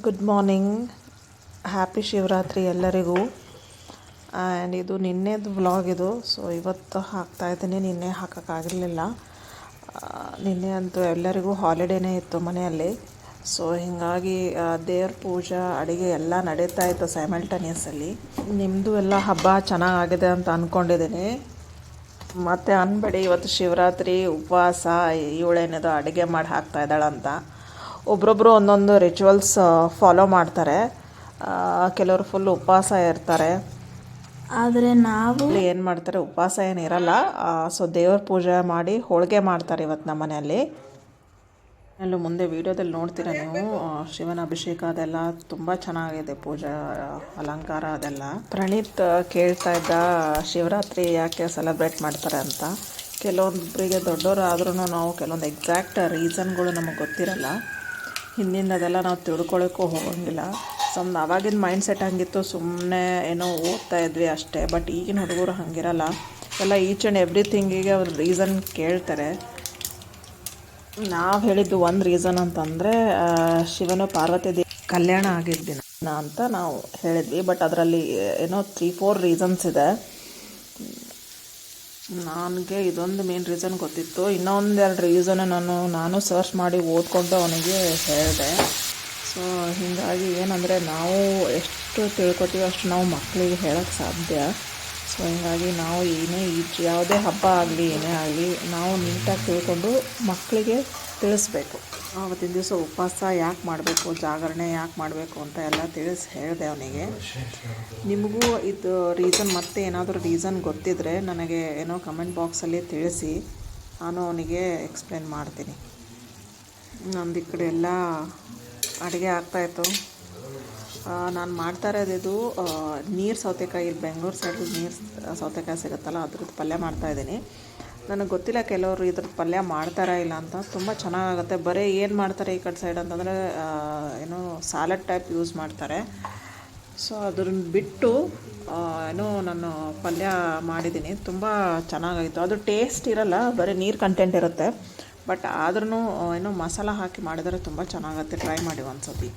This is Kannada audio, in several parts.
Good morning. ಹ್ಯಾಪಿ ಶಿವರಾತ್ರಿ ಎಲ್ಲರಿಗೂ. ಆ್ಯಂಡ್ ಇದು ನಿನ್ನೆದು ವ್ಲಾಗ್ ಇದು. ಸೊ ಇವತ್ತು ಹಾಕ್ತಾಯಿದ್ದೀನಿ, ನಿನ್ನೆ ಹಾಕೋಕ್ಕಾಗಿರಲಿಲ್ಲ. ನಿನ್ನೆ ಅಂತೂ ಎಲ್ಲರಿಗೂ ಹಾಲಿಡೇನೇ ಇತ್ತು ಮನೆಯಲ್ಲಿ. ಸೊ ಹೀಗಾಗಿ ದೇವ್ರ ಪೂಜೆ ಅಡುಗೆ ಎಲ್ಲ ನಡೀತಾ ಇತ್ತು ಸೈಮಲ್ಟೇನಿಯಸಲ್ಲಿ. ನಿಮ್ಮದು ಎಲ್ಲ ಹಬ್ಬ ಚೆನ್ನಾಗಿದೆ ಅಂತ ಅಂದ್ಕೊಂಡಿದ್ದೀನಿ. ಮತ್ತು ಅನ್ಬೇಡಿ, ಇವತ್ತು ಶಿವರಾತ್ರಿ ಉಪವಾಸ, ಇವಳೇನಿದು ಅಡುಗೆ ಮಾಡಿ ಹಾಕ್ತಾ ಇದ್ದಾಳಂತ. ಒಬ್ರೊಬ್ಬರು ಒಂದೊಂದು ರಿಚುವಲ್ಸ್ ಫಾಲೋ ಮಾಡ್ತಾರೆ. ಕೆಲವರು ಫುಲ್ ಉಪವಾಸ ಇರ್ತಾರೆ. ಆದರೆ ನಾವು ಏನು ಮಾಡ್ತಾರೆ, ಉಪವಾಸ ಏನಿರಲ್ಲ. ಸೊ ದೇವ್ರ ಪೂಜೆ ಮಾಡಿ ಹೋಳಿಗೆ ಮಾಡ್ತಾರೆ ಇವತ್ತು ನಮ್ಮ ಮನೆಯಲ್ಲಿ. ಎಲ್ಲೂ ಮುಂದೆ ವೀಡಿಯೋದಲ್ಲಿ ನೋಡ್ತೀರ ನೀವು. ಶಿವನ ಅಭಿಷೇಕ ಅದೆಲ್ಲ ತುಂಬ ಚೆನ್ನಾಗಿದೆ, ಪೂಜಾ ಅಲಂಕಾರ ಅದೆಲ್ಲ. ಪ್ರಣೀತ್ ಕೇಳ್ತಾ ಇದ್ದ ಶಿವರಾತ್ರಿ ಯಾಕೆ ಸೆಲೆಬ್ರೇಟ್ ಮಾಡ್ತಾರೆ ಅಂತ. ಕೆಲವೊಬ್ಬರಿಗೆ ದೊಡ್ಡವರಾದ್ರೂ ನಾವು ಕೆಲವೊಂದು ಎಕ್ಸಾಕ್ಟ್ ರೀಸನ್ಗಳು ನಮಗೆ ಗೊತ್ತಿರಲ್ಲ. ಹಿಂದಿಂದ ಅದೆಲ್ಲ ನಾವು ತಿಳ್ಕೊಳ್ಳೋಕ್ಕೂ ಹೋಗೋಂಗಿಲ್ಲ. ಆವಾಗಿನ ಮೈಂಡ್ಸೆಟ್ ಹಂಗಿತ್ತು, ಸುಮ್ಮನೆ ಏನೋ ಓದ್ತಾ ಇದ್ವಿ ಅಷ್ಟೇ. ಬಟ್ ಈಗಿನ ಹುಡುಗರು ಹಾಗಿರಲ್ಲ, ಎಲ್ಲ ಈಚ್ ಆ್ಯಂಡ್ ಎವ್ರಿಥಿಂಗಿಗೆ ಅವ್ರು ರೀಸನ್ ಕೇಳ್ತಾರೆ. ನಾವು ಹೇಳಿದ್ದು ಒಂದು ರೀಸನ್ ಅಂತಂದರೆ ಶಿವನು ಪಾರ್ವತಿ ದೇವಿ ಕಲ್ಯಾಣ ಆಗಿದ್ದ ದಿನ ಅಂತ ನಾವು ಹೇಳಿದ್ವಿ. ಬಟ್ ಅದರಲ್ಲಿ ಏನೋ 3-4 ರೀಸನ್ಸ್ ಇದೆ. ನನಗೆ ಇದೊಂದು ಮೇನ್ ರೀಸನ್ ಗೊತ್ತಿತ್ತು. ಇನ್ನೊಂದೆರಡು ರೀಸನ್ ನಾನು ಸರ್ಚ್ ಮಾಡಿ ಓದ್ಕೊಂಡು ಅವನಿಗೆ ಹೇಳಿದೆ. ಸೊ ಹೀಗಾಗಿ ಏನಂದರೆ, ನಾವು ಎಷ್ಟು ತಿಳ್ಕೊತೀವಿ ಅಷ್ಟು ನಾವು ಮಕ್ಕಳಿಗೆ ಹೇಳೋಕ್ಕೆ ಸಾಧ್ಯ. ಸೊ ಹೀಗಾಗಿ ನಾವು ಯಾವುದೇ ಹಬ್ಬ ಆಗಲಿ ಏನೇ ಆಗಲಿ ನಾವು ನೀಟಾಗಿ ತಿಳ್ಕೊಂಡು ಮಕ್ಕಳಿಗೆ ತಿಳಿಸ್ಬೇಕು. ಆವತ್ತಿನ ದಿವಸ ಉಪವಾಸ ಯಾಕೆ ಮಾಡಬೇಕು, ಜಾಗರಣೆ ಯಾಕೆ ಮಾಡಬೇಕು ಅಂತ ಎಲ್ಲ ತಿಳಿಸಿ ಹೇಳಿದೆ ಅವನಿಗೆ. ನಿಮಗೂ ಇದು ರೀಸನ್ ಮತ್ತೆ ಏನಾದರೂ ರೀಸನ್ ಗೊತ್ತಿದ್ದರೆ ನನಗೆ ಏನೋ ಕಮೆಂಟ್ ಬಾಕ್ಸಲ್ಲಿ ತಿಳಿಸಿ, ನಾನು ಅವನಿಗೆ ಎಕ್ಸ್ಪ್ಲೇನ್ ಮಾಡ್ತೀನಿ. ನಮ್ದು ಈ ಕಡೆ ಎಲ್ಲ ಅಡುಗೆ ಆಗ್ತಾಯಿತ್ತು. ನಾನು ಮಾಡ್ತಾ ಇರೋದು ನೀರು ಸೌತೆಕಾಯಿ. ಇಲ್ಲಿ ಬೆಂಗಳೂರು ಸೈಡ್ ನೀರು ಸೌತೆಕಾಯಿ ಸಿಗುತ್ತಲ್ಲ, ಅದ್ರದ್ದು ಪಲ್ಯ ಮಾಡ್ತಾಯಿದ್ದೀನಿ. ನನಗೆ ಗೊತ್ತಿಲ್ಲ ಕೆಲವರು ಇದ್ರದ್ದು ಪಲ್ಯ ಮಾಡ್ತಾರಾ ಇಲ್ಲ ಅಂತ. ತುಂಬ ಚೆನ್ನಾಗಾಗುತ್ತೆ. ಬರೀ ಏನು ಮಾಡ್ತಾರೆ ಈ ಕಡೆ ಸೈಡ್ ಅಂತಂದರೆ ಏನೋ ಸಾಲಡ್ ಟೈಪ್ ಯೂಸ್ ಮಾಡ್ತಾರೆ. ಸೊ ಅದನ್ನ ಬಿಟ್ಟು ನಾನು ಪಲ್ಯ ಮಾಡಿದ್ದೀನಿ. ತುಂಬ ಚೆನ್ನಾಗಾಯಿತು. ಅದು ಟೇಸ್ಟ್ ಇರಲ್ಲ, ಬರೀ ನೀರು ಕಂಟೆಂಟ್ ಇರುತ್ತೆ. ಬಟ್ ಆದ್ರೂ ಏನೋ ಮಸಾಲ ಹಾಕಿ ಮಾಡಿದರೆ ತುಂಬ ಚೆನ್ನಾಗುತ್ತೆ. ಟ್ರೈ ಮಾಡಿ ಒಂದು ಸತಿ.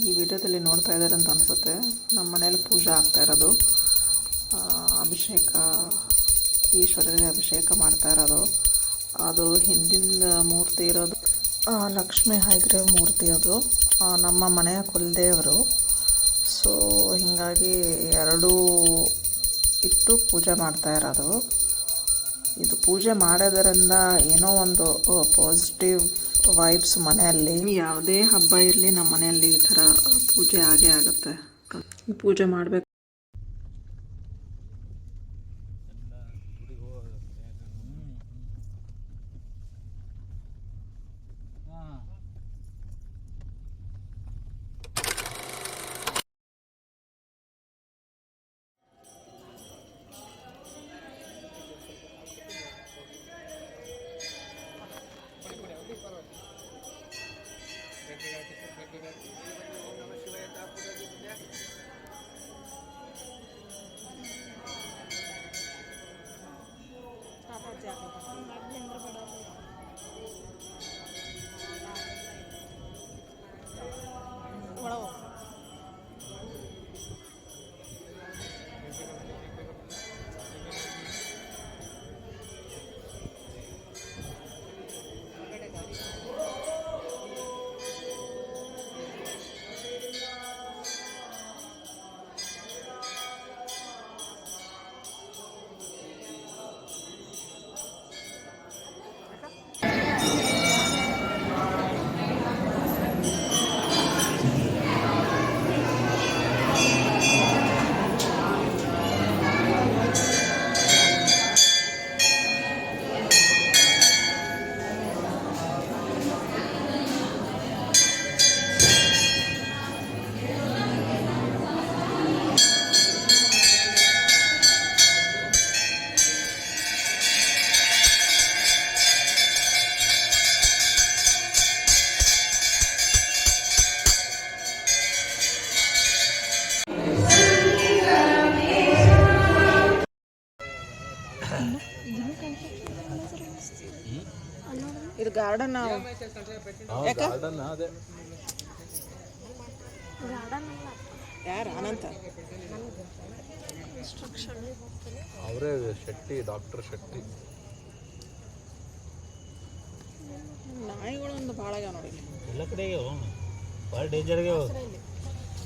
ಈ ವಿಡಿಯೋದಲ್ಲಿ ನೋಡ್ತಾ ಇದ್ದಾರೆ ಅಂತ ಅನಿಸುತ್ತೆ. ನಮ್ಮ ಮನೇಲಿ ಪೂಜೆ ಆಗ್ತಾ ಇರೋದು, ಅಭಿಷೇಕ, ಈಶ್ವರನಿಗೆ ಅಭಿಷೇಕ ಮಾಡ್ತಾ ಇರೋದು. ಅದು ಹಿಂದಿನ ಮೂರ್ತಿ ಇರೋದು ಲಕ್ಷ್ಮೀ ಹೈಗ್ರೀವ್ ಮೂರ್ತಿ. ಅದು ನಮ್ಮ ಮನೆಯ ಕುಲದೇವರು. ಸೊ ಹೀಗಾಗಿ ಎರಡೂ ಇಟ್ಟು ಪೂಜೆ ಮಾಡ್ತಾ ಇರೋದು. ಇದು ಪೂಜೆ ಮಾಡೋದರಿಂದ ಏನೋ ಒಂದು ಪಾಸಿಟಿವ್ ವೈಬ್ಸ್ ಮನೆಯಲ್ಲಿ. ಯಾವುದೇ ಹಬ್ಬ ಇರಲಿ ನಮ್ಮ ಮನೆಯಲ್ಲಿ ಈ ಥರ ಪೂಜೆ ಆಗೇ ಆಗುತ್ತೆ. ಪೂಜೆ ಮಾಡಬೇಕು. ಗಾರ್ಡನ್ ಯಾಕ ಗಾರ್ಡನ್ ಅದೇ ಯಾರು ಅನಂತ ಅವರೇ ಶೆಟ್ಟಿ, ಡಾಕ್ಟರ್ ಶೆಟ್ಟಿ. ನಾಯಿಗಳೊಂದು ಭಾಳ ಆಗ್ಯಾವ ನೋಡಿ ಎಲ್ಲ ಕಡೆ ಭಾಳ ಡೇಂಜರ್ ಆಗ್ಯಾವ.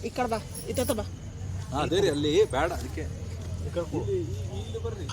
ಈ ಕಡೆ ಬಾ ಇತ್ತ ಬಾ ಅದೇ ರೀ ಅಲ್ಲಿ ಬೇಡ ಅದಕ್ಕೆ ಈ ಕಡೆ ಇಲ್ಲಿ ಬರ್ರಿ.